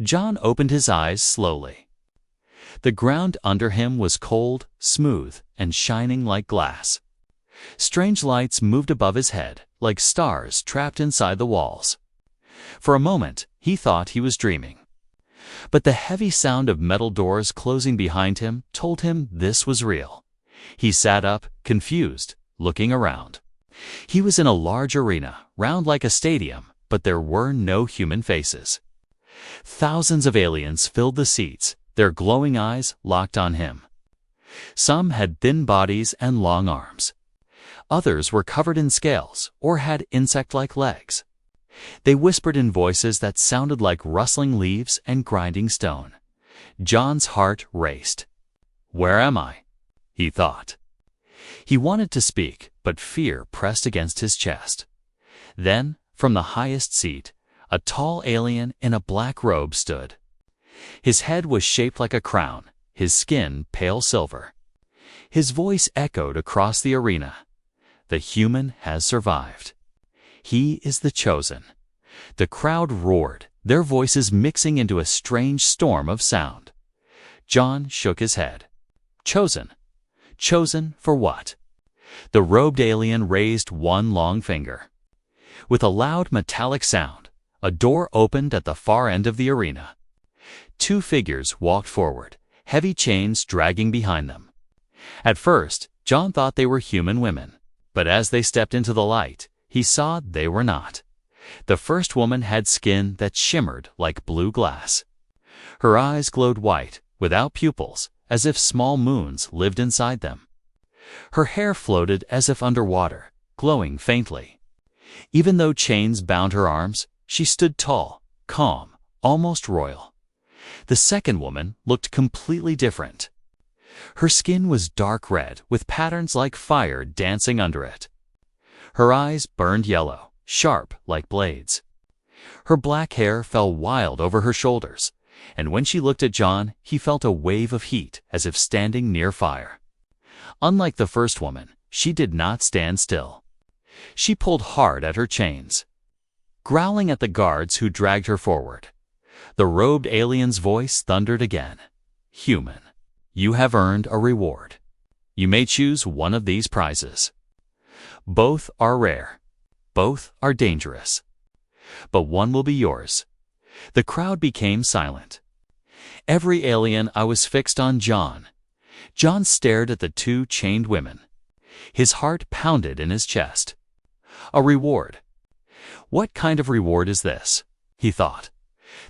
John opened his eyes slowly. The ground under him was cold, smooth, and shining like glass. Strange lights moved above his head, like stars trapped inside the walls. For a moment, he thought he was dreaming. But the heavy sound of metal doors closing behind him told him this was real. He sat up, confused, looking around. He was in a large arena, round like a stadium, but there were no human faces. Thousands of aliens filled the seats, their glowing eyes locked on him. Some had thin bodies and long arms. Others were covered in scales or had insect-like legs. They whispered in voices that sounded like rustling leaves and grinding stone. John's heart raced. "Where am I?" he thought. He wanted to speak, but fear pressed against his chest. Then, from the highest seat, a tall alien in a black robe stood. His head was shaped like a crown, his skin pale silver. His voice echoed across the arena. "The human has survived. He is the chosen." The crowd roared, their voices mixing into a strange storm of sound. John shook his head. Chosen? Chosen for what? The robed alien raised one long finger. With a loud metallic sound, a door opened at the far end of the arena. Two figures walked forward, heavy chains dragging behind them. At first, John thought they were human women, but as they stepped into the light, he saw they were not. The first woman had skin that shimmered like blue glass. Her eyes glowed white, without pupils, as if small moons lived inside them. Her hair floated as if underwater, glowing faintly. Even though chains bound her arms, she stood tall, calm, almost royal. The second woman looked completely different. Her skin was dark red, with patterns like fire dancing under it. Her eyes burned yellow, sharp like blades. Her black hair fell wild over her shoulders, and when she looked at John, he felt a wave of heat as if standing near fire. Unlike the first woman, she did not stand still. She pulled hard at her chains, growling at the guards who dragged her forward. The robed alien's voice thundered again. "Human, you have earned a reward. You may choose one of these prizes. Both are rare. Both are dangerous. But one will be yours." The crowd became silent. Every alien eye was fixed on John. John stared at the two chained women. His heart pounded in his chest. A reward. What kind of reward is this? He thought.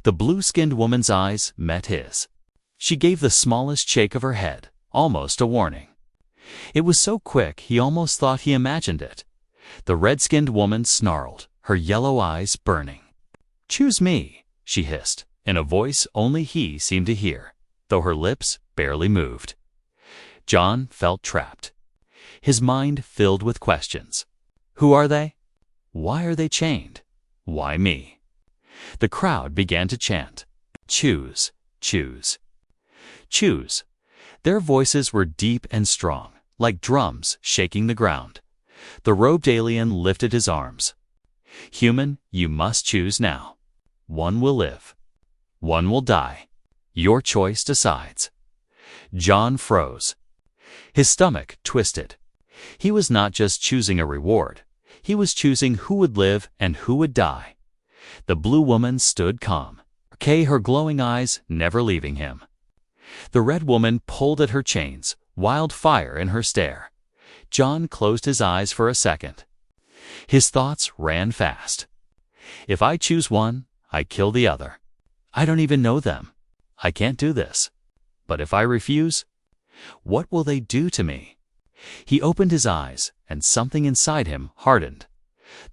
The blue-skinned woman's eyes met his. She gave the smallest shake of her head, almost a warning. It was so quick he almost thought he imagined it. The red-skinned woman snarled, her yellow eyes burning. "Choose me," she hissed, in a voice only he seemed to hear, though her lips barely moved. John felt trapped. His mind filled with questions. Who are they? Why are they chained? Why me? The crowd began to chant. Choose, choose, choose. Their voices were deep and strong, like drums shaking the ground. The robed alien lifted his arms. "Human, you must choose now. One will live. One will die. Your choice decides." John froze. His stomach twisted. He was not just choosing a reward. He was choosing who would live and who would die. The blue woman stood calm, her glowing eyes never leaving him. The red woman pulled at her chains, wild fire in her stare. John closed his eyes for a second. His thoughts ran fast. If I choose one, I kill the other. I don't even know them. I can't do this. But if I refuse, what will they do to me? He opened his eyes, and something inside him hardened.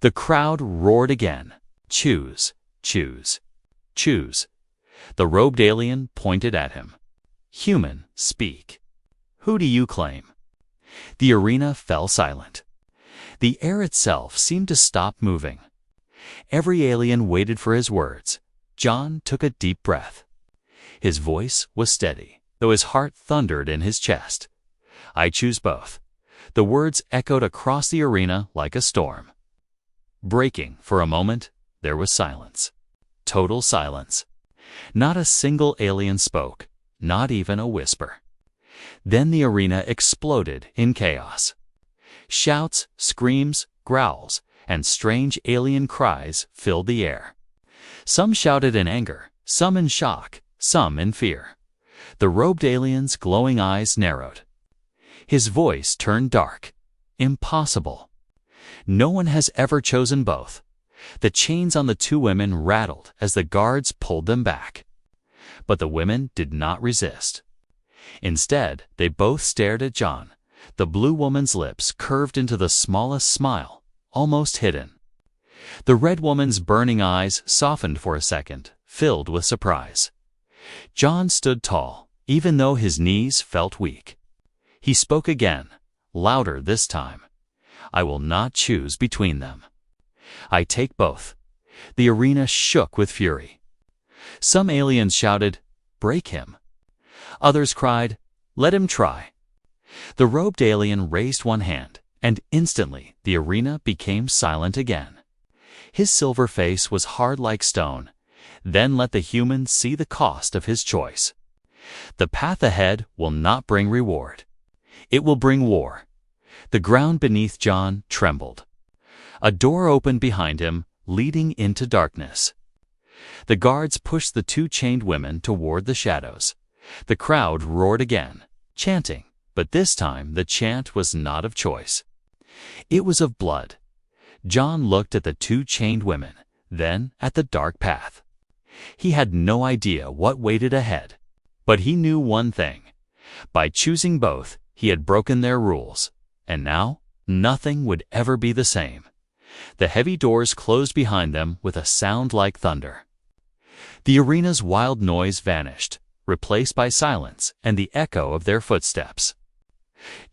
The crowd roared again. Choose, choose, choose. The robed alien pointed at him. Human, speak. Who do you claim? The arena fell silent. The air itself seemed to stop moving. Every alien waited for his words. John took a deep breath. His voice was steady, though his heart thundered in his chest. I choose both. The words echoed across the arena like a storm. Breaking for a moment, there was silence. Total silence. Not a single alien spoke, not even a whisper. Then the arena exploded in chaos. Shouts, screams, growls, and strange alien cries filled the air. Some shouted in anger, some in shock, some in fear. The robed alien's glowing eyes narrowed. His voice turned dark. Impossible. No one has ever chosen both. The chains on the two women rattled as the guards pulled them back. But the women did not resist. Instead, they both stared at John. The blue woman's lips curved into the smallest smile, almost hidden. The red woman's burning eyes softened for a second, filled with surprise. John stood tall, even though his knees felt weak. He spoke again, louder this time. I will not choose between them. I take both. The arena shook with fury. Some aliens shouted, "Break him." Others cried, "Let him try." The robed alien raised one hand, and instantly the arena became silent again. His silver face was hard like stone. Then let the human see the cost of his choice. The path ahead will not bring reward. It will bring war. The ground beneath John trembled. A door opened behind him, leading into darkness. The guards pushed the two chained women toward the shadows. The crowd roared again, chanting, but this time the chant was not of choice. It was of blood. John looked at the two chained women, then at the dark path. He had no idea what waited ahead, but he knew one thing. By choosing both, he had broken their rules, and now nothing would ever be the same. The heavy doors closed behind them with a sound like thunder. The arena's wild noise vanished, replaced by silence and the echo of their footsteps.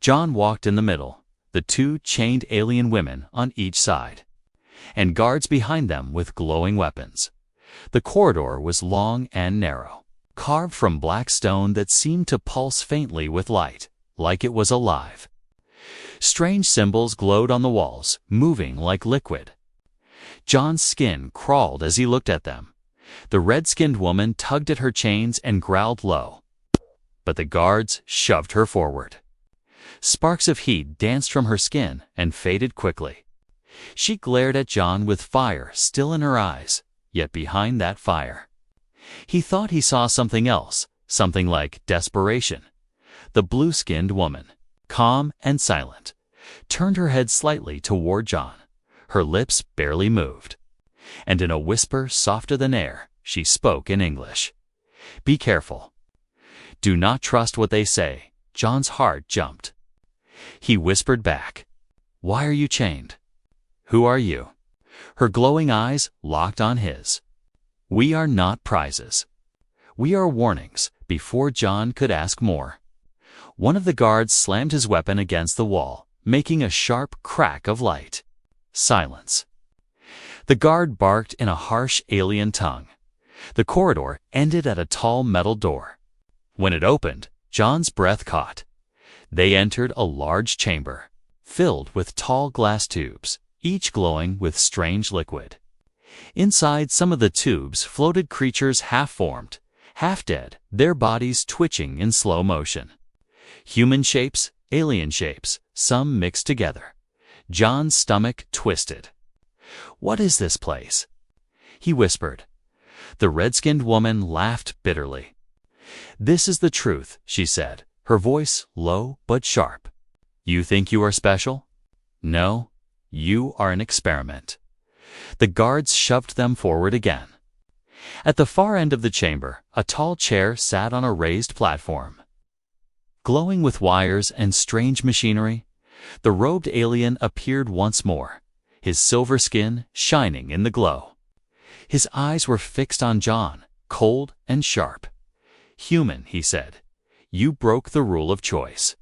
John walked in the middle, the two chained alien women on each side, and guards behind them with glowing weapons. The corridor was long and narrow, carved from black stone that seemed to pulse faintly with light, like it was alive. Strange symbols glowed on the walls, moving like liquid. John's skin crawled as he looked at them. The red-skinned woman tugged at her chains and growled low, but the guards shoved her forward. Sparks of heat danced from her skin and faded quickly. She glared at John with fire still in her eyes, yet behind that fire, he thought he saw something else, something like desperation. The blue-skinned woman, calm and silent, turned her head slightly toward John. Her lips barely moved, and in a whisper softer than air, she spoke in English. "Be careful. Do not trust what they say." John's heart jumped. He whispered back, "Why are you chained? Who are you?" Her glowing eyes locked on his. "We are not prizes. We are warnings." Before John could ask more, one of the guards slammed his weapon against the wall, making a sharp crack of light. Silence. The guard barked in a harsh alien tongue. The corridor ended at a tall metal door. When it opened, John's breath caught. They entered a large chamber, filled with tall glass tubes, each glowing with strange liquid. Inside some of the tubes floated creatures half-formed, half-dead, their bodies twitching in slow motion. Human shapes, alien shapes, some mixed together. John's stomach twisted. "What is this place?" he whispered. The red-skinned woman laughed bitterly. "This is the truth," she said, her voice low but sharp. "You think you are special? No, you are an experiment." The guards shoved them forward again. At the far end of the chamber, a tall chair sat on a raised platform. Glowing with wires and strange machinery, the robed alien appeared once more, his silver skin shining in the glow. His eyes were fixed on John, cold and sharp. "Human," he said, "you broke the rule of choice.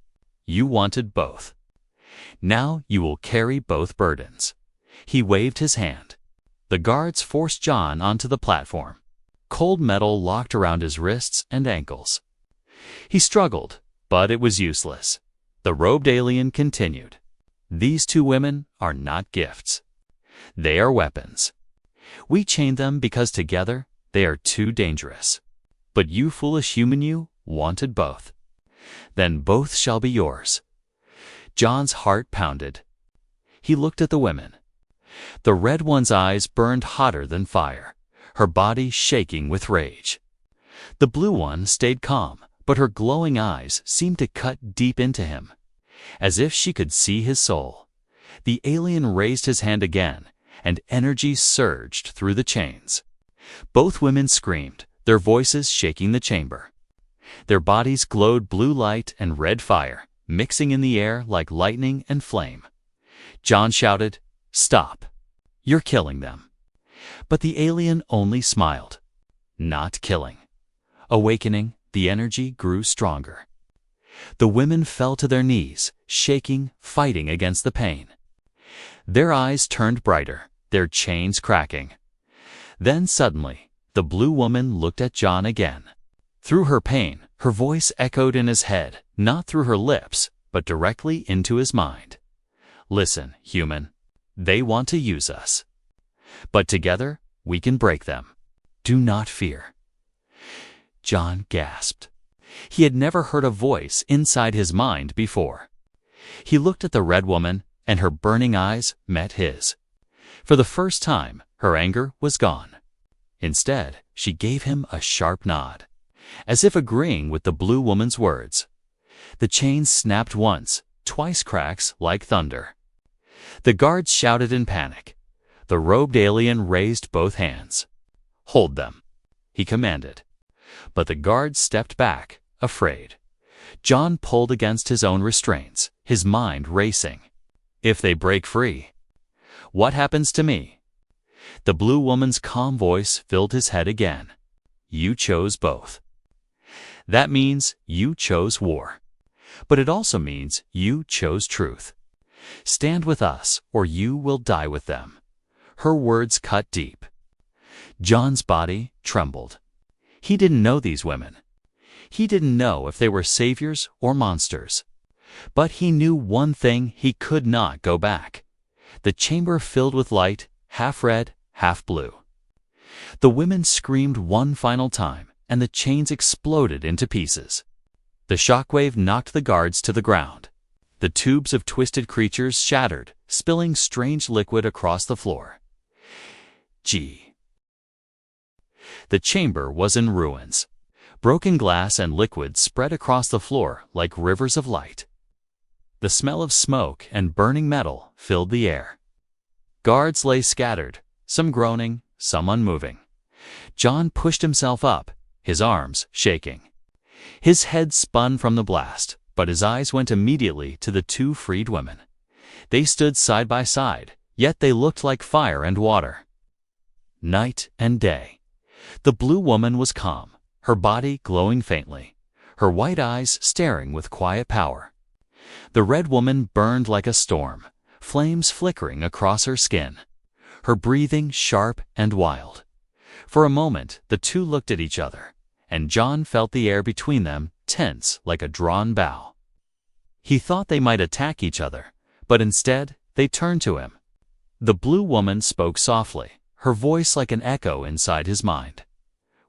You wanted both. Now you will carry both burdens." He waved his hand. The guards forced John onto the platform. Cold metal locked around his wrists and ankles. He struggled, but it was useless. The robed alien continued. "These two women are not gifts. They are weapons. We chained them because together They are too dangerous. But you foolish human, you wanted both. Then both shall be yours." John's heart pounded. He looked at the women. The red one's eyes burned hotter than fire, her body shaking with rage. The blue one stayed calm, but her glowing eyes seemed to cut deep into him, as if she could see his soul. The alien raised his hand again, and energy surged through the chains. Both women screamed, their voices shaking the chamber. Their bodies glowed blue light and red fire, mixing in the air like lightning and flame. John shouted, "Stop! You're killing them." But the alien only smiled. Not killing. Awakening, the energy grew stronger. The women fell to their knees, shaking, fighting against the pain. Their eyes turned brighter, their chains cracking. Then suddenly, the blue woman looked at John again. Through her pain, her voice echoed in his head, not through her lips, but directly into his mind. "Listen, human. They want to use us. But together, we can break them. Do not fear." John gasped. He had never heard a voice inside his mind before. He looked at the red woman, and her burning eyes met his. For the first time, her anger was gone. Instead, she gave him a sharp nod, as if agreeing with the blue woman's words. The chains snapped once, twice cracks like thunder. The guards shouted in panic. The robed alien raised both hands. "Hold them," he commanded. But the guards stepped back, afraid. John pulled against his own restraints, his mind racing. If they break free, what happens to me? The blue woman's calm voice filled his head again. You chose both. That means you chose war. But it also means you chose truth. Stand with us, or you will die with them. Her words cut deep. John's body trembled. He didn't know these women. He didn't know if they were saviors or monsters. But he knew one thing: he could not go back. The chamber filled with light, half red, half blue. The women screamed one final time, and the chains exploded into pieces. The shockwave knocked the guards to the ground. The tubes of twisted creatures shattered, spilling strange liquid across the floor. The chamber was in ruins. Broken glass and liquid spread across the floor like rivers of light. The smell of smoke and burning metal filled the air. Guards lay scattered, some groaning, some unmoving. John pushed himself up, his arms shaking. His head spun from the blast, but his eyes went immediately to the two freed women. They stood side by side, yet they looked like fire and water. Night and day. The blue woman was calm, her body glowing faintly, her white eyes staring with quiet power. The red woman burned like a storm, flames flickering across her skin, her breathing sharp and wild. For a moment, the two looked at each other, and John felt the air between them tense like a drawn bow. He thought they might attack each other, but instead they turned to him. The blue woman spoke softly, her voice like an echo inside his mind.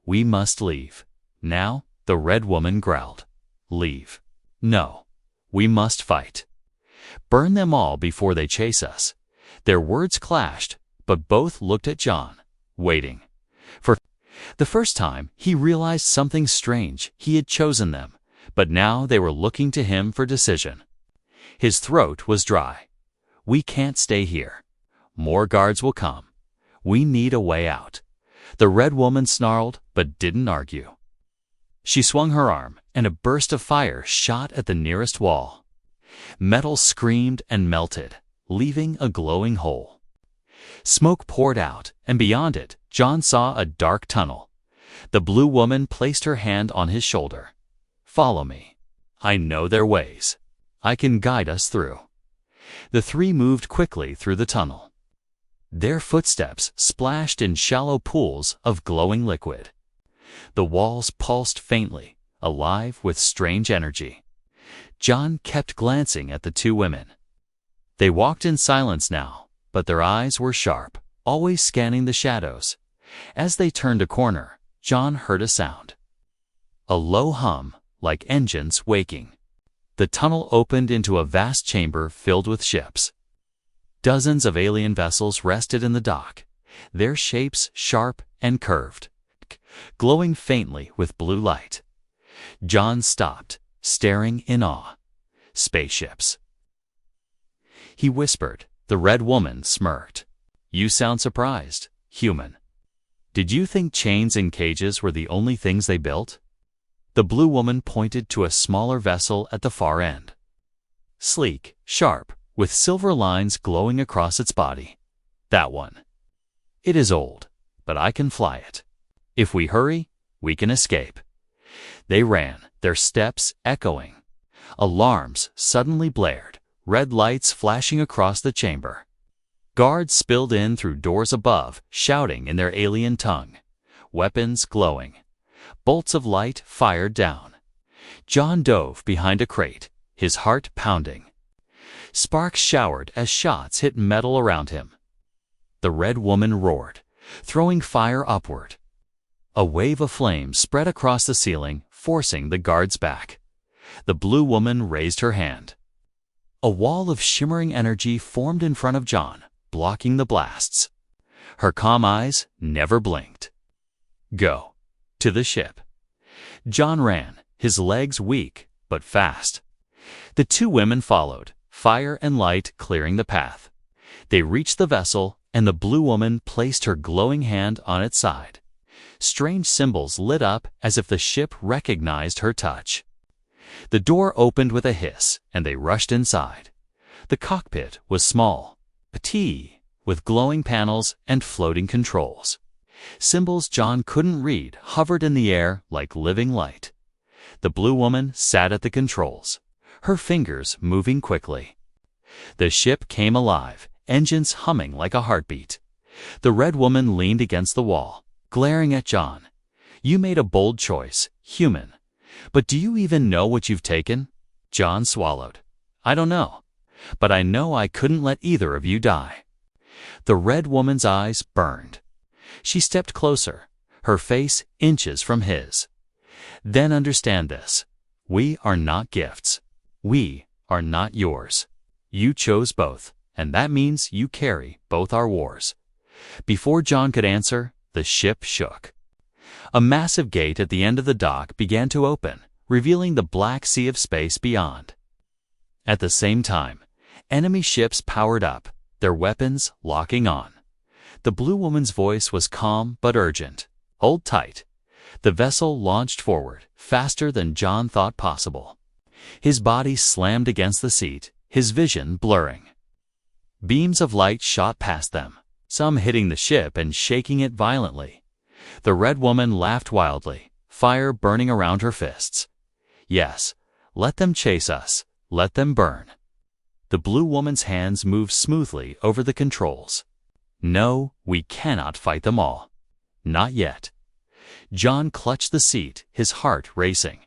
"We must leave." Now, the red woman growled. "Leave? No. We must fight. Burn them all before they chase us." Their words clashed, but both looked at John, waiting. For the first time, he realized something strange. He had chosen them, but now they were looking to him for decision. His throat was dry. "We can't stay here. More guards will come. We need a way out." The red woman snarled, but didn't argue. She swung her arm, and a burst of fire shot at the nearest wall. Metal screamed and melted, leaving a glowing hole. Smoke poured out, and beyond it, John saw a dark tunnel. The blue woman placed her hand on his shoulder. "Follow me. I know their ways. I can guide us through." The three moved quickly through the tunnel. Their footsteps splashed in shallow pools of glowing liquid. The walls pulsed faintly, alive with strange energy. John kept glancing at the two women. They walked in silence now, but their eyes were sharp, always scanning the shadows. As they turned a corner, John heard a sound. A low hum, like engines waking. The tunnel opened into a vast chamber filled with ships. Dozens of alien vessels rested in the dock, their shapes sharp and curved, glowing faintly with blue light. John stopped, staring in awe. Spaceships. He whispered. The red woman smirked. You sound surprised, human. Did you think chains and cages were the only things they built? The blue woman pointed to a smaller vessel at the far end. Sleek, sharp, with silver lines glowing across its body. That one. It is old, but I can fly it. If we hurry, we can escape. They ran, their steps echoing. Alarms suddenly blared, red lights flashing across the chamber. Guards spilled in through doors above, shouting in their alien tongue. Weapons glowing. Bolts of light fired down. John dove behind a crate, his heart pounding. Sparks showered as shots hit metal around him. The red woman roared, throwing fire upward. A wave of flame spread across the ceiling, forcing the guards back. The blue woman raised her hand. A wall of shimmering energy formed in front of John, blocking the blasts. Her calm eyes never blinked. Go. To the ship. John ran, his legs weak, but fast. The two women followed, fire and light clearing the path. They reached the vessel, and the blue woman placed her glowing hand on its side. Strange symbols lit up as if the ship recognized her touch. The door opened with a hiss, and they rushed inside. The cockpit was small, petite, with glowing panels and floating controls. Symbols John couldn't read hovered in the air like living light. The blue woman sat at the controls, her fingers moving quickly. The ship came alive, engines humming like a heartbeat. The red woman leaned against the wall, glaring at John. You made a bold choice, human. But do you even know what you've taken? John swallowed. I don't know. But I know I couldn't let either of you die. The red woman's eyes burned. She stepped closer, her face inches from his. Then understand this. We are not gifts. We are not yours. You chose both, and that means you carry both our wars. Before John could answer, the ship shook. A massive gate at the end of the dock began to open, revealing the black sea of space beyond. At the same time, enemy ships powered up, their weapons locking on. The blue woman's voice was calm but urgent. Hold tight. The vessel launched forward, faster than John thought possible. His body slammed against the seat, his vision blurring. Beams of light shot past them, some hitting the ship and shaking it violently. The red woman laughed wildly, fire burning around her fists. Yes, let them chase us, let them burn. The blue woman's hands moved smoothly over the controls. No, we cannot fight them all. Not yet. John clutched the seat, his heart racing.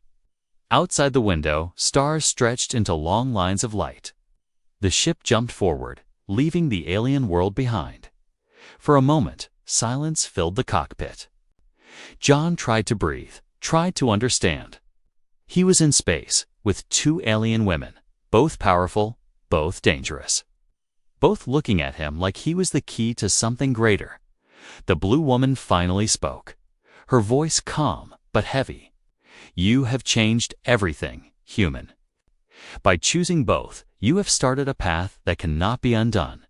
Outside the window, stars stretched into long lines of light. The ship jumped forward, leaving the alien world behind. For a moment, silence filled the cockpit. John tried to breathe, tried to understand. He was in space, with two alien women, both powerful, both dangerous. Both looking at him like he was the key to something greater. The blue woman finally spoke, her voice calm but heavy. You have changed everything, human. By choosing both, you have started a path that cannot be undone.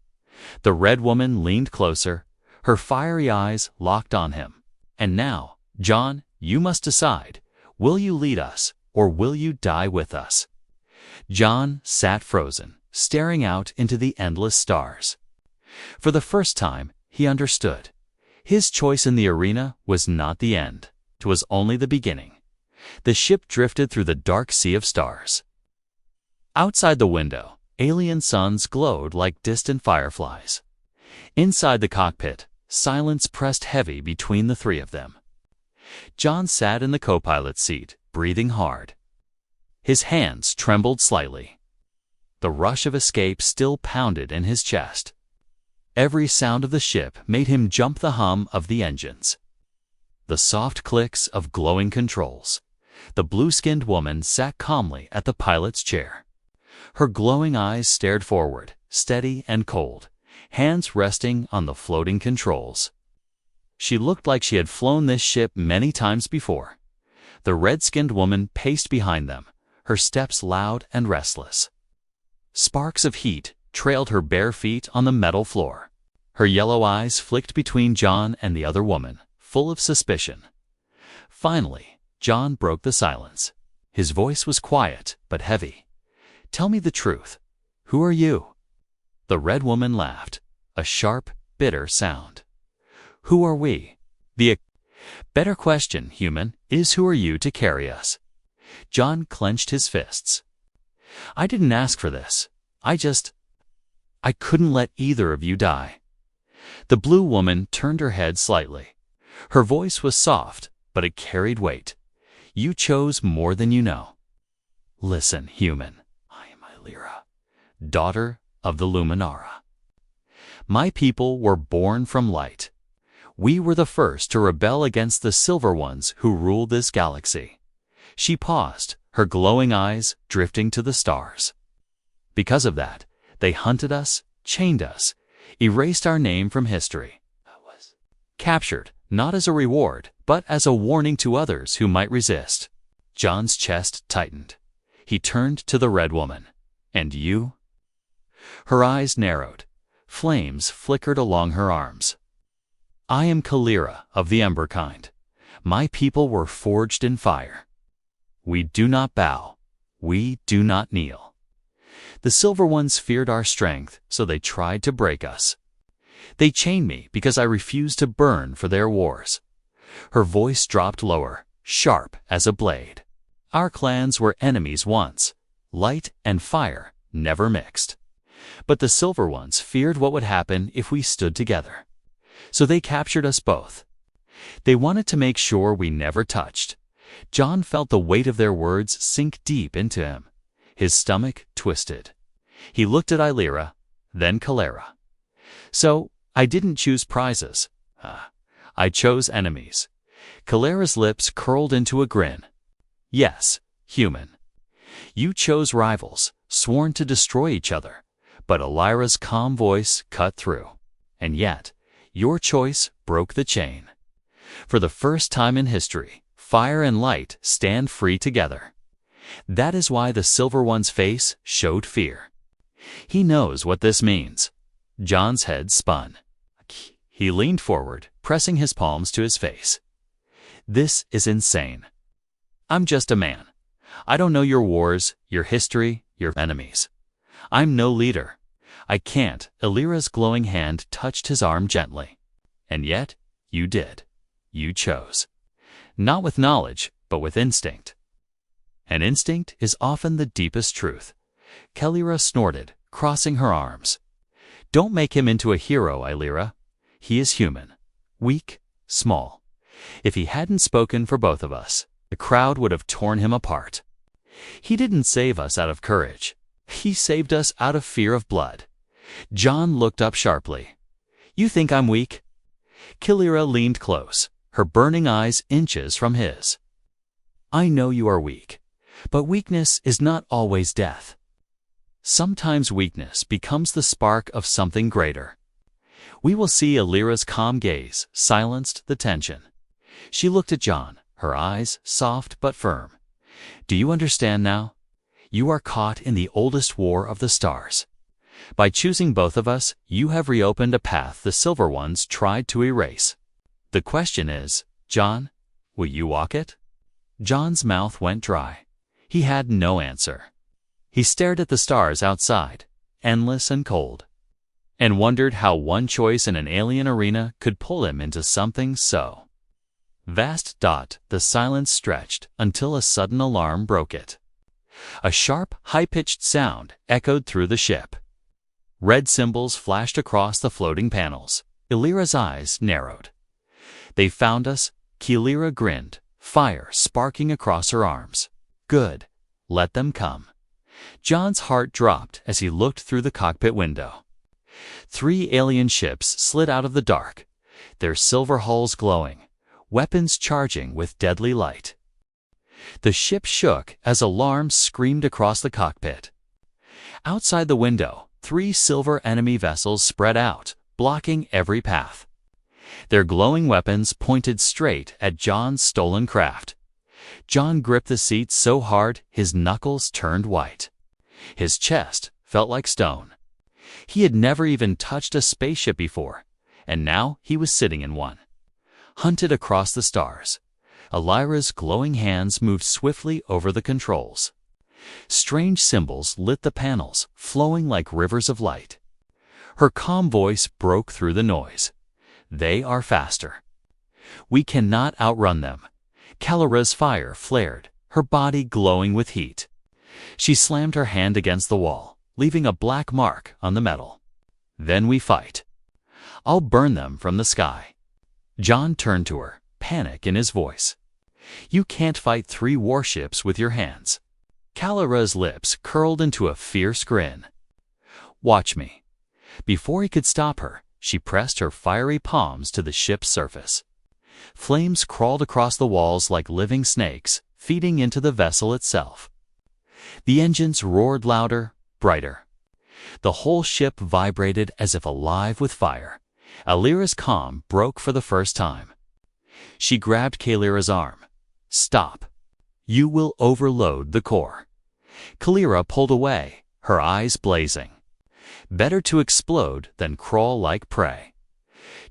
The red woman leaned closer, her fiery eyes locked on him. And now, John, you must decide, will you lead us, or will you die with us? John sat frozen, staring out into the endless stars. For the first time, he understood. His choice in the arena was not the end. It was only the beginning. The ship drifted through the dark sea of stars. Outside the window, alien suns glowed like distant fireflies. Inside the cockpit, silence pressed heavy between the three of them. John sat in the co-pilot's seat, breathing hard. His hands trembled slightly. The rush of escape still pounded in his chest. Every sound of the ship made him jump the hum of the engines. the soft clicks of glowing controls. The blue-skinned woman sat calmly at the pilot's chair. Her glowing eyes stared forward, steady and cold, hands resting on the floating controls. She looked like she had flown this ship many times before. The red-skinned woman paced behind them, her steps loud and restless. Sparks of heat trailed her bare feet on the metal floor. Her yellow eyes flicked between John and the other woman, full of suspicion. Finally, John broke the silence. His voice was quiet but heavy. "Tell me the truth. Who are you?" The red woman laughed, a sharp, bitter sound. "Who are we?" Better question, human, is who are you to carry us?" John clenched his fists. "I didn't ask for this. I couldn't let either of you die." The blue woman turned her head slightly. Her voice was soft, but it carried weight. "You chose more than you know. Listen, human. I am Illyra, daughter of the Luminara. My people were born from light. We were the first to rebel against the Silver Ones who rule this galaxy." She paused, her glowing eyes drifting to the stars. "Because of that, they hunted us, chained us, erased our name from history. I was captured, not as a reward, but as a warning to others who might resist." John's chest tightened. He turned to the red woman. "And you?" Her eyes narrowed. Flames flickered along her arms. "I am Kalira of the Ember kind. My people were forged in fire. We do not bow. We do not kneel. The Silver Ones feared our strength, so they tried to break us. They chained me because I refused to burn for their wars." Her voice dropped lower, sharp as a blade. "Our clans were enemies once. Light and fire never mixed. But the Silver Ones feared what would happen if we stood together. So they captured us both. They wanted to make sure we never touched." John felt the weight of their words sink deep into him. His stomach twisted. He looked at Illyra, then Kalira. "So, I didn't choose prizes. I chose enemies." Kalira's lips curled into a grin. "Yes, human. You chose rivals, sworn to destroy each other." But Illyra's calm voice cut through. "And yet, your choice broke the chain. For the first time in history, fire and light stand free together. That is why the Silver One's face showed fear. He knows what this means." John's head spun. He leaned forward, pressing his palms to his face. "This is insane. I'm just a man. I don't know your wars, your history, your enemies. I'm no leader. I can't." Illyra's glowing hand touched his arm gently. "And yet, you did. You chose. Not with knowledge, but with instinct. And instinct is often the deepest truth." Kalira snorted, crossing her arms. "Don't make him into a hero, Illyra. He is human. Weak, small. If he hadn't spoken for both of us, the crowd would have torn him apart. He didn't save us out of courage. He saved us out of fear of blood." John looked up sharply. "You think I'm weak?" Kalira leaned close, her burning eyes inches from his. "I know you are weak, but weakness is not always death. Sometimes weakness becomes the spark of something greater." We will see. Illyra's calm gaze silenced the tension. She looked at John, her eyes soft but firm. "Do you understand now? You are caught in the oldest war of the stars. By choosing both of us, you have reopened a path the Silver Ones tried to erase. The question is, John, will you walk it?" John's mouth went dry. He had no answer. He stared at the stars outside, endless and cold, and wondered how one choice in an alien arena could pull him into something so vast. The silence stretched until a sudden alarm broke it. A sharp, high-pitched sound echoed through the ship. Red symbols flashed across the floating panels. Illyra's eyes narrowed. "They found us." Kalira grinned, fire sparking across her arms. "Good. Let them come." John's heart dropped as he looked through the cockpit window. 3 alien ships slid out of the dark, their silver hulls glowing. weapons charging with deadly light. The ship shook as alarms screamed across the cockpit. Outside the window, 3 silver enemy vessels spread out, blocking every path. Their glowing weapons pointed straight at John's stolen craft. John gripped the seat so hard his knuckles turned white. His chest felt like stone. He had never even touched a spaceship before, and now he was sitting in one. Hunted across the stars, Elira's glowing hands moved swiftly over the controls. Strange symbols lit the panels, flowing like rivers of light. Her calm voice broke through the noise. They are faster. We cannot outrun them. Kalira's fire flared, her body glowing with heat. She slammed her hand against the wall, leaving a black mark on the metal. Then we fight. I'll burn them from the sky. John turned to her, panic in his voice. You can't fight 3 warships with your hands. Kalira's lips curled into a fierce grin. Watch me. Before he could stop her, she pressed her fiery palms to the ship's surface. Flames crawled across the walls like living snakes, feeding into the vessel itself. The engines roared louder, brighter. The whole ship vibrated as if alive with fire. Elira's calm broke for the first time. She grabbed Kalira's arm. Stop. You will overload the core. Kalira pulled away, her eyes blazing. Better to explode than crawl like prey.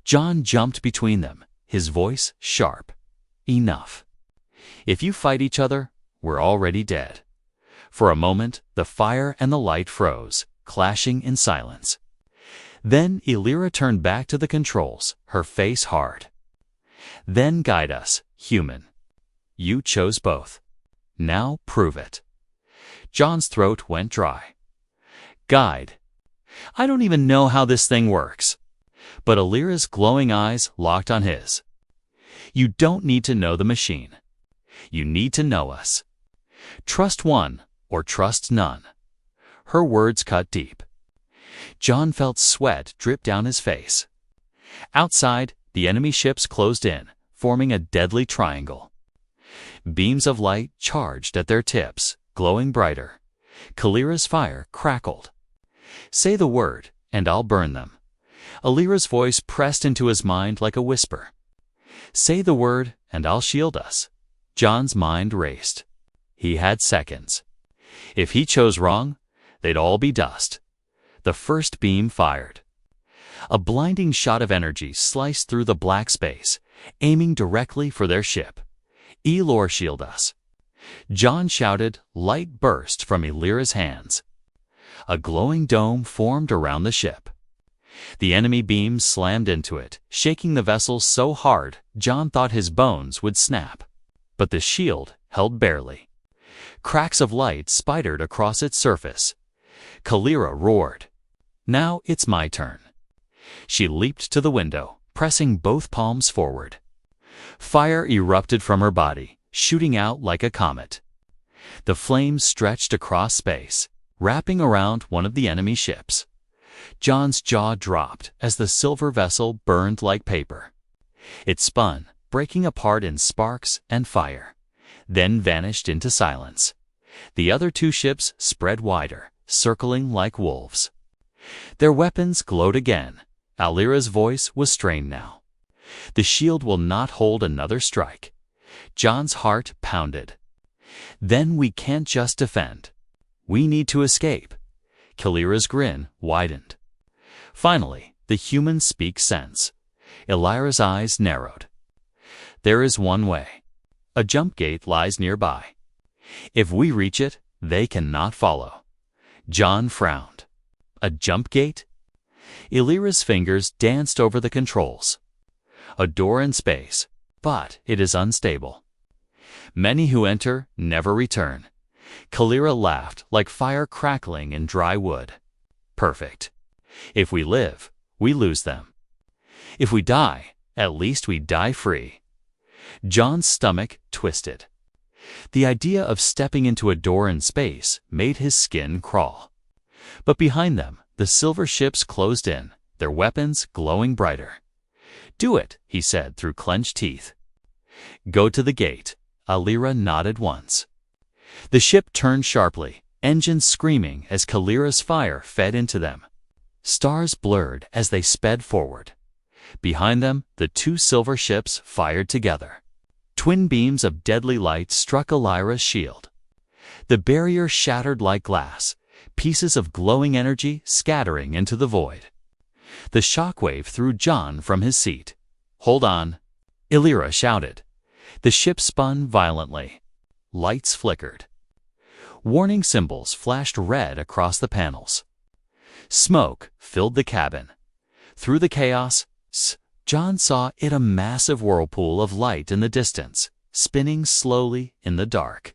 John jumped between them, his voice sharp. Enough. If you fight each other, we're already dead. For a moment, the fire and the light froze, clashing in silence. Then Elira turned back to the controls, her face hard. Then guide us, human. You chose both. Now prove it. John's throat went dry. Guide. I don't even know how this thing works. But Elira's glowing eyes locked on his. You don't need to know the machine. You need to know us. Trust one or trust none. Her words cut deep. John felt sweat drip down his face. Outside, the enemy ships closed in, forming a deadly triangle. Beams of light charged at their tips, glowing brighter. Kalira's fire crackled. Say the word, and I'll burn them. Elira's voice pressed into his mind like a whisper. Say the word, and I'll shield us. John's mind raced. He had seconds. If he chose wrong, they'd all be dust. The first beam fired. A blinding shot of energy sliced through the black space, aiming directly for their ship. Elor, shield us. John shouted. Light burst from Elira's hands. A glowing dome formed around the ship. The enemy beams slammed into it, shaking the vessel so hard John thought his bones would snap. But the shield held barely. Cracks of light spidered across its surface. Kalira roared. Now it's my turn. She leaped to the window, pressing both palms forward. Fire erupted from her body, shooting out like a comet. The flames stretched across space, wrapping around one of the enemy ships. John's jaw dropped as the silver vessel burned like paper. It spun, breaking apart in sparks and fire, then vanished into silence. The other 2 ships spread wider, circling like wolves. Their weapons glowed again. Elira's voice was strained now. The shield will not hold another strike. John's heart pounded. Then we can't just defend. We need to escape. Kalira's grin widened. Finally, the human speaks sense. Elira's eyes narrowed. There is one way. A jump gate lies nearby. If we reach it, they cannot follow. John frowned. A jump gate? Elira's fingers danced over the controls. A door in space, but it is unstable. Many who enter never return. Kalira laughed like fire crackling in dry wood. Perfect. If we live, we lose them. If we die, at least we die free. John's stomach twisted. The idea of stepping into a door in space made his skin crawl. But behind them, the silver ships closed in, their weapons glowing brighter. Do it, he said through clenched teeth. Go to the gate. Alira nodded once. The ship turned sharply, engines screaming as Kalira's fire fed into them. Stars blurred as they sped forward. Behind them, the two silver ships fired together. Twin beams of deadly light struck Alira's shield. The barrier shattered like glass, pieces of glowing energy scattering into the void. The shockwave threw John from his seat. "Hold on," Alira shouted. The ship spun violently. Lights flickered. Warning symbols flashed red across the panels. Smoke filled the cabin. Through the chaos, John saw a massive whirlpool of light in the distance, spinning slowly in the dark.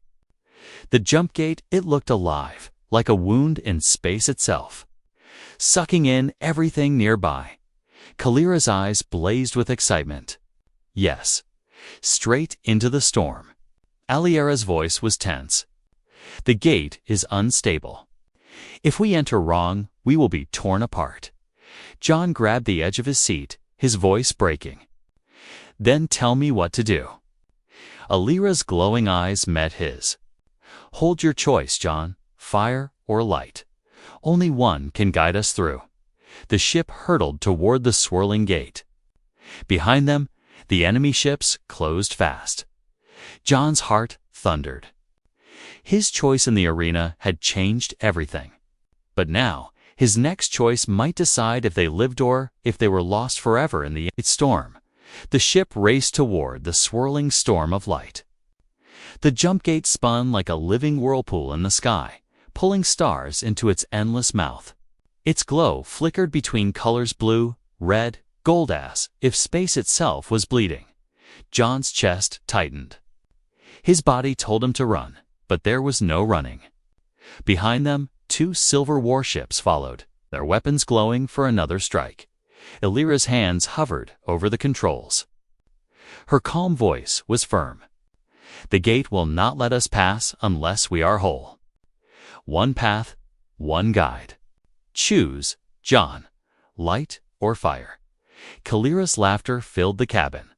The jump gate, it looked alive, like a wound in space itself, sucking in everything nearby. Kalira's eyes blazed with excitement. Yes, straight into the storm. Alira's voice was tense. The gate is unstable. If we enter wrong, we will be torn apart. John grabbed the edge of his seat, his voice breaking. "Then tell me what to do." Alira's glowing eyes met his. "Hold your choice, John. Fire or light. Only one can guide us through." The ship hurtled toward the swirling gate. Behind them, the enemy ships closed fast. John's heart thundered. His choice in the arena had changed everything. But now, his next choice might decide if they lived or if they were lost forever in the storm. The ship raced toward the swirling storm of light. The jump gate spun like a living whirlpool in the sky, pulling stars into its endless mouth. Its glow flickered between colors blue, red, gold as if space itself was bleeding. John's chest tightened. His body told him to run, but there was no running. Behind them, two silver warships followed, their weapons glowing for another strike. Alira's hands hovered over the controls. Her calm voice was firm. "The gate will not let us pass unless we are whole. One path, one guide. Choose, John, light or fire." Kalira's laughter filled the cabin.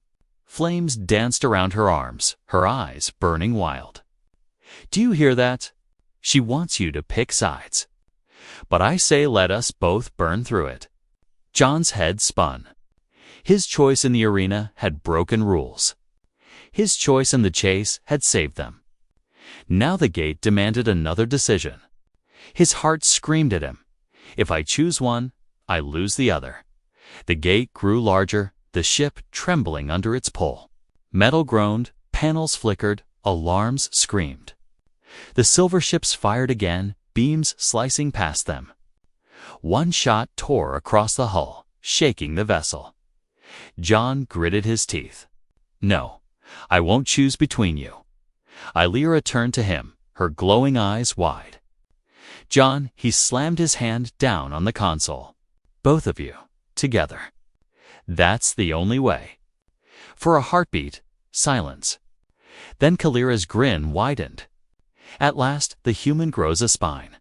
Flames danced around her arms, her eyes burning wild. "Do you hear that? She wants you to pick sides. But I say let us both burn through it." John's head spun. His choice in the arena had broken rules. His choice in the chase had saved them. Now the gate demanded another decision. His heart screamed at him. "If I choose one, I lose the other." The gate grew larger, the ship trembling under its pull. Metal groaned, panels flickered, alarms screamed. The silver ships fired again, beams slicing past them. One shot tore across the hull, shaking the vessel. John gritted his teeth. "No, I won't choose between you." Alira turned to him, her glowing eyes wide. "John," he slammed his hand down on the console. "Both of you, together. That's the only way." For a heartbeat, silence. Then Kalira's grin widened. At last, the human grows a spine.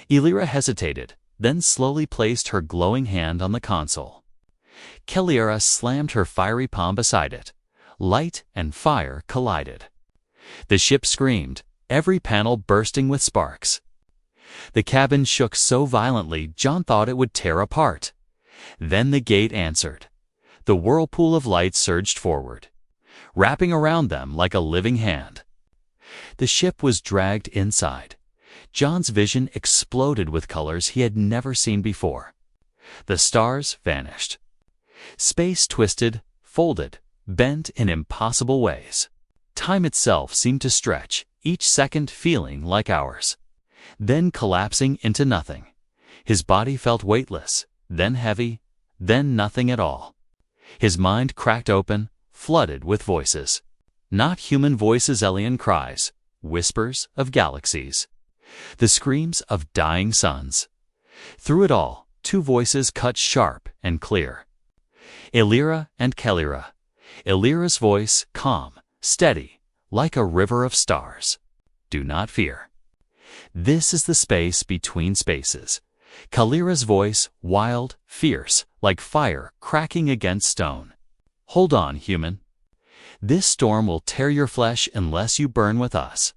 Alira hesitated, then slowly placed her glowing hand on the console. Kalira slammed her fiery palm beside it. Light and fire collided. The ship screamed, every panel bursting with sparks. The cabin shook so violently John thought it would tear apart. Then the gate answered. The whirlpool of light surged forward, wrapping around them like a living hand. The ship was dragged inside. John's vision exploded with colors he had never seen before. The stars vanished. Space twisted, folded, bent in impossible ways. Time itself seemed to stretch, each second feeling like hours, then collapsing into nothing. His body felt weightless, then heavy, then nothing at all. His mind cracked open, flooded with voices. Not human voices, alien cries, whispers of galaxies, the screams of dying suns. Through it all, two voices cut sharp and clear. Alira and Kalira. Alira's voice calm, steady, like a river of stars. "Do not fear. This is the space between spaces." Kalira's voice wild, fierce, like fire cracking against stone. "Hold on, human. "This storm will tear your flesh unless you burn with us."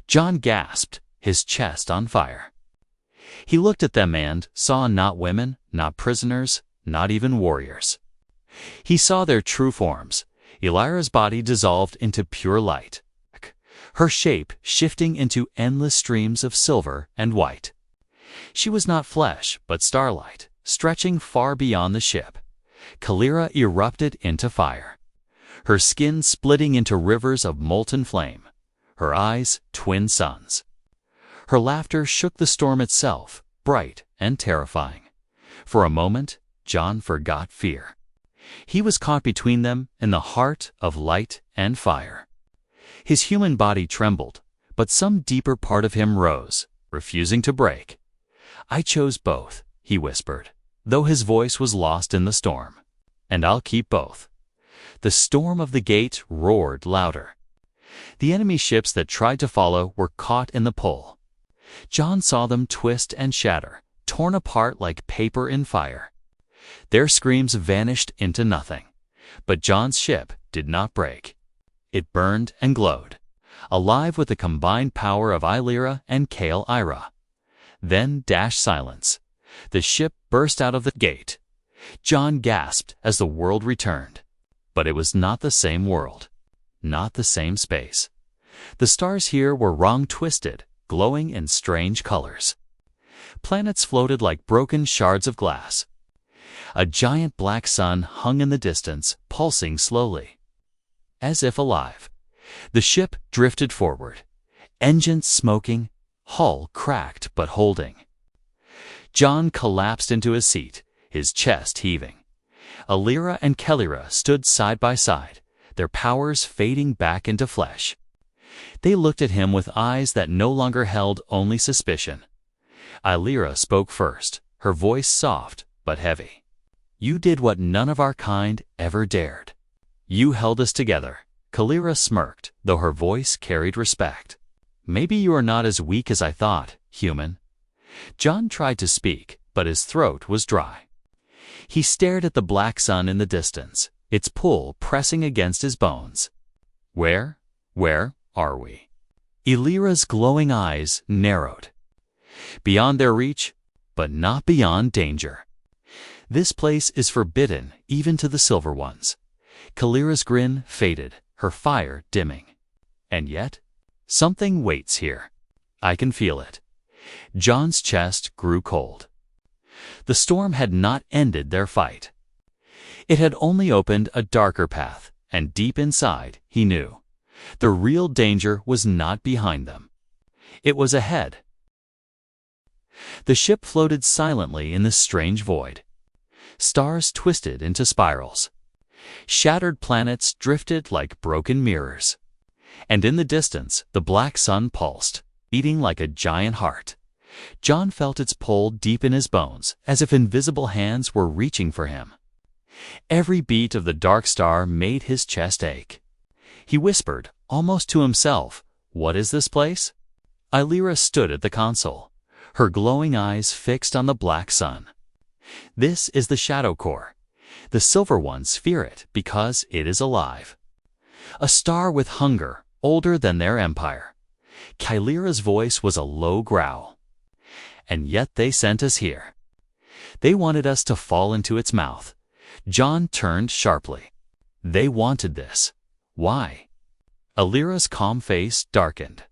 John gasped, his chest on fire. He looked at them and saw not women, not prisoners, not even warriors. He saw their true forms. Elira's body dissolved into pure light, her shape shifting into endless streams of silver and white. She was not flesh, but starlight, stretching far beyond the ship. Kalira erupted into fire, her skin splitting into rivers of molten flame, her eyes twin suns. Her laughter shook the storm itself, bright and terrifying. For a moment, John forgot fear. He was caught between them in the heart of light and fire. His human body trembled, but some deeper part of him rose, refusing to break. "I chose both," he whispered, though his voice was lost in the storm. "And I'll keep both." The storm of the gate roared louder. The enemy ships that tried to follow were caught in the pull. John saw them twist and shatter, torn apart like paper in fire. Their screams vanished into nothing. But John's ship did not break. It burned and glowed, alive with the combined power of Illyra and Kale Ira. Then dashed silence. The ship burst out of the gate. John gasped as the world returned. But it was not the same world, not the same space. The stars here were wrong-twisted, glowing in strange colors. Planets floated like broken shards of glass. A giant black sun hung in the distance, pulsing slowly, as if alive. The ship drifted forward, engines smoking, hull cracked but holding. John collapsed into his seat, his chest heaving. Illyra and Kalira stood side by side, their powers fading back into flesh. They looked at him with eyes that no longer held only suspicion. Illyra spoke first, her voice soft but heavy. "You did what none of our kind ever dared. You held us together." Kalira smirked, though her voice carried respect. "Maybe you are not as weak as I thought, human." John tried to speak, but his throat was dry. He stared at the black sun in the distance, its pull pressing against his bones. Where are we?" Illyra's glowing eyes narrowed. "Beyond their reach, but not beyond danger. This place is forbidden even to the Silver Ones." Kalira's grin faded, her fire dimming. "And yet, something waits here. I can feel it." John's chest grew cold. The storm had not ended their fight. It had only opened a darker path, and deep inside, he knew, the real danger was not behind them. It was ahead. The ship floated silently in this strange void. Stars twisted into spirals. Shattered planets drifted like broken mirrors. And in the distance, the black sun pulsed, beating like a giant heart. John felt its pull deep in his bones, as if invisible hands were reaching for him. Every beat of the dark star made his chest ache. He whispered, almost to himself, "What is this place?" Illyra stood at the console, her glowing eyes fixed on the black sun. "This is the Shadow Core. The Silver Ones fear it because it is alive. A star with hunger, older than their empire." Kalira's voice was a low growl. "And yet they sent us here. They wanted us to fall into its mouth." John turned sharply. "They wanted this. Why?" Illyra's calm face darkened.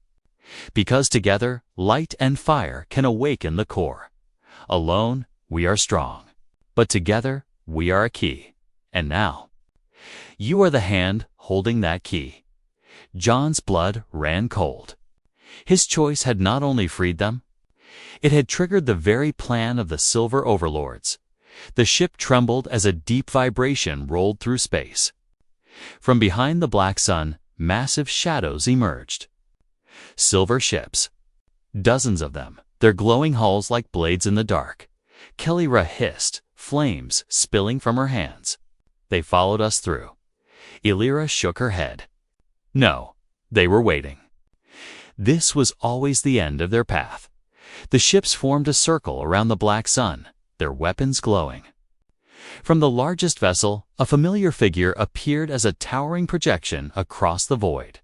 "Because together, light and fire can awaken the core. Alone, we are strong. But together, we are a key. And now, you are the hand holding that key." John's blood ran cold. His choice had not only freed them, it had triggered the very plan of the Silver Overlords. The ship trembled as a deep vibration rolled through space. From behind the black sun, massive shadows emerged. Silver ships. Dozens of them, their glowing hulls like blades in the dark. Kalira hissed, flames spilling from her hands. "They followed us through." Illyra shook her head. No, they were waiting. This was always the end of their path. The ships formed a circle around the black sun, their weapons glowing. From the largest vessel, a familiar figure appeared as a towering projection across the void.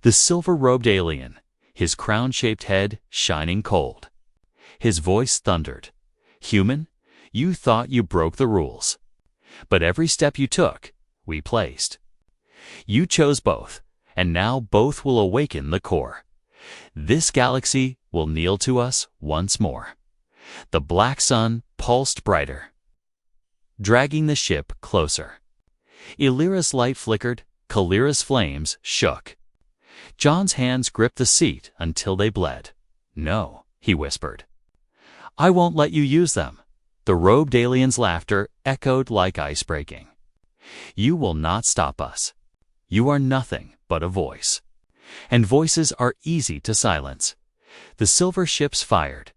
The silver-robed alien, his crown-shaped head shining cold. His voice thundered, "Human, you thought you broke the rules. But every step you took, we placed. You chose both, and now both will awaken the core. This galaxy will kneel to us once more." The black sun pulsed brighter, dragging the ship closer. Illyra's light flickered, Kalira's flames shook. John's hands gripped the seat until they bled. "No," he whispered. "I won't let you use them." The robed alien's laughter echoed like ice breaking. "You will not stop us. You are nothing but a voice. And voices are easy to silence." The silver ships fired.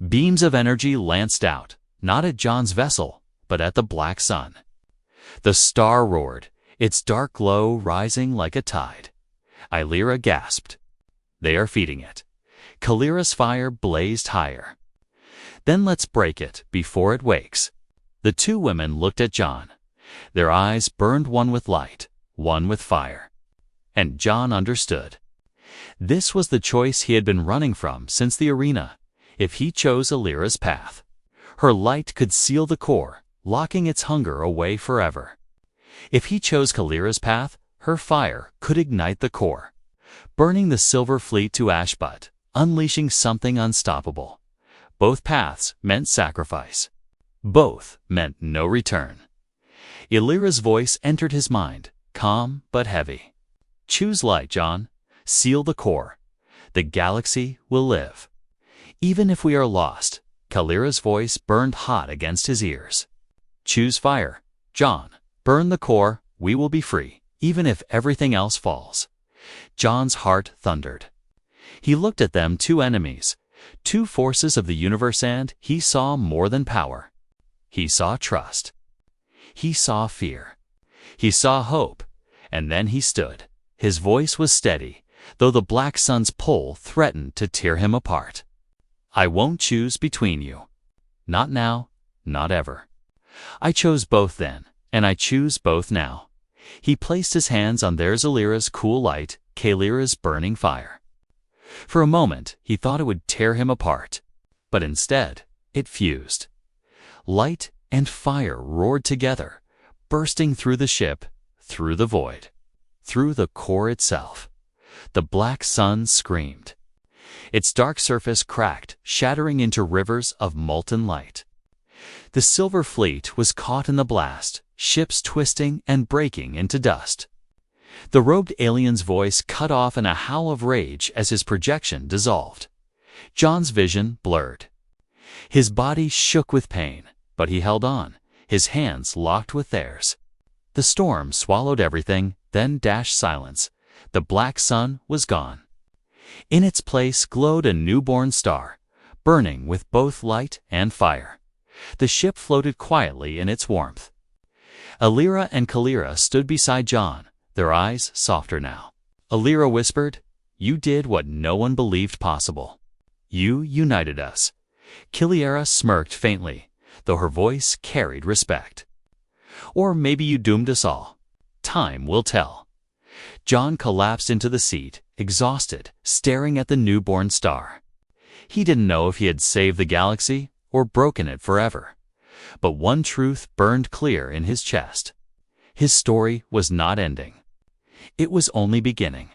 Beams of energy lanced out, not at John's vessel, but at the black sun. The star roared, its dark glow rising like a tide. Illyra gasped. "They are feeding it." Kalira's fire blazed higher. "Then let's break it before it wakes." The two women looked at John. Their eyes burned, one with light, one with fire. And John understood. This was the choice he had been running from since the arena. If he chose Illyra's path, her light could seal the core, locking its hunger away forever. If he chose Kalira's path, her fire could ignite the core, burning the silver fleet to ash, but unleashing something unstoppable. Both paths meant sacrifice. Both meant no return. Illyra's voice entered his mind, calm but heavy. "Choose light, John. Seal the core. The galaxy will live. Even if we are lost." Kalira's voice burned hot against his ears. "Choose fire, John. Burn the core, we will be free, even if everything else falls." John's heart thundered. He looked at them, two enemies, two forces of the universe, and he saw more than power. He saw trust. He saw fear. He saw hope. And then he stood. His voice was steady, though the black sun's pull threatened to tear him apart. "I won't choose between you. Not now, not ever. I chose both then, and I choose both now." He placed his hands on theirs, Illyra's cool light, Kalira's burning fire. For a moment, he thought it would tear him apart, but instead, it fused. Light and fire roared together, bursting through the ship, through the void, through the core itself. The black sun screamed. Its dark surface cracked, shattering into rivers of molten light. The silver fleet was caught in the blast, ships twisting and breaking into dust. The robed alien's voice cut off in a howl of rage as his projection dissolved. John's vision blurred. His body shook with pain, but he held on, his hands locked with theirs. The storm swallowed everything, then dashed silence. The black sun was gone. In its place glowed a newborn star, burning with both light and fire. The ship floated quietly in its warmth. Illyra and Kalira stood beside John, their eyes softer now. Illyra whispered, "You did what no one believed possible. You united us." Kalira smirked faintly, though her voice carried respect. "Or maybe you doomed us all. Time will tell." John collapsed into the seat, exhausted, staring at the newborn star. He didn't know if he had saved the galaxy or broken it forever. But one truth burned clear in his chest. His story was not ending. It was only beginning.